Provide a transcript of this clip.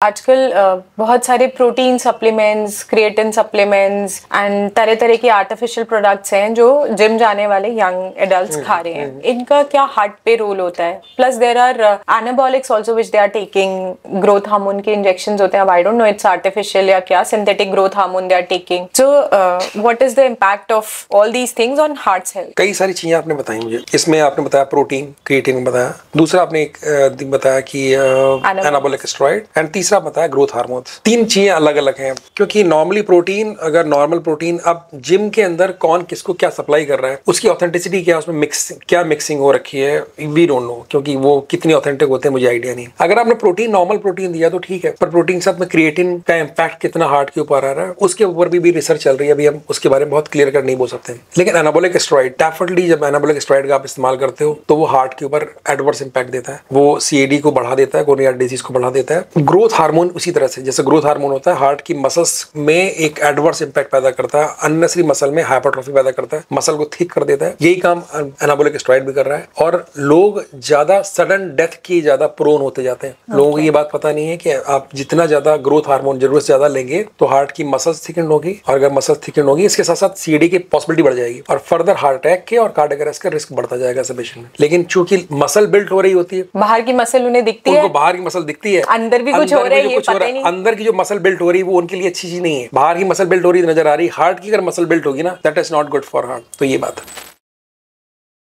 आजकल बहुत सारे protein supplements, creatine supplements and तरह तरह के आर्टिफिशियल प्रोडक्ट्स हैं जो जिम जाने वाले यंग एडल्ट्स खा रहे हैं। इनका क्या हार्ट पे रोल होता है? Plus there are anabolics also which they are taking. Growth hormone के इंजेक्शंस होते हैं, I don't know it's artificial या क्या, synthetic growth hormone they are taking. So what is the impact of all these things on heart health? कई सारी चीजें आपने बताई मुझे। इसमें आपने बताया प्रोटीन, क्रिएटिन बताया, दूसरा आपने एक बताया कि एनाबॉलिक स्टेरॉइड, एंड तीसरा बताया ग्रोथ हार्मोन। तीन चीजें अलग अलग हैं, क्योंकि नॉर्मली प्रोटीन, अगर नॉर्मल प्रोटीन अब जिम के अंदर कौन किसको क्या सप्लाई कर रहा है, उसकी ऑथेंटिसिटी क्या, उसमें मिक्सिंग हो रखी है, वी डोंट नो, क्योंकि वो कितनी ऑथेंटिक होते हैं मुझे आइडिया नहीं। अगर आपने प्रोटीन, नॉर्मल प्रोटीन दिया तो ठीक है, पर प्रोटीन के साथ में क्रिएटिन का इम्पैक्ट कितना हार्ट के ऊपर आ रहा है, उसके ऊपर भी रिसर्च चल रही है। अभी हम उसके बारे में बहुत क्लियर कर नहीं बोल सकते। लेकिन एनाबॉलिक स्टेरॉइड, डेफिनेटली जब एनाबॉलिक स्टेरॉइड का आप इस्तेमाल करते हो तो वो हार्ट के ऊपर एडवर्स इंपैक्ट देता है। वो सीएडी को बढ़ा देता है, कोरोनरी हार्ट डिजीज को बढ़ा देता है। ग्रोथ हार्मोन उसी तरह से, जैसे ग्रोथ हार्मोन होता है, हार्ट की मसल्स में एक एडवर्स इंपैक्ट पैदा करता है, अननेसेसरी मसल में हाइपरट्रॉफी पैदा करता है, मसल को थिक कर देता है। यही काम एनाबॉलिक स्टेरॉइड भी कर रहा है। और लोग ज्यादा सडन डेथ की ज्यादा प्रोन होते जाते हैं। लोगों को ये बात पता नहीं है कि आप जितना ज्यादा ग्रोथ हार्मोन जरूरत से ज्यादा लेंगे तो हार्ट की मसल्स थिकन होगी, और अगर मसल्स थिकन होगी, इसके साथ साथ सीडी की पॉसिबिलिटी बढ़ जाएगी, और फर्दर हार्ट अटैक के और कार्डियक अरेस्ट का रिस्क बढ़ता जाएगा सब पेशेंट में। लेकिन चूंकि मसल बिल्ट हो रही होती है, बाहर की मसल उन्हें दिखती है, उनको बाहर की मसल दिखती है, अंदर भी कुछ हो रहा है, ये पता नहीं। अंदर की जो मसल बिल्ट हो रही है वो उनके लिए अच्छी चीज नहीं है। बाहर की मसल बिल्ट हो रही नजर आ रही, हार्ट की अगर मसल बिल्ट होगी ना, that is not good for heart. तो ये बात है।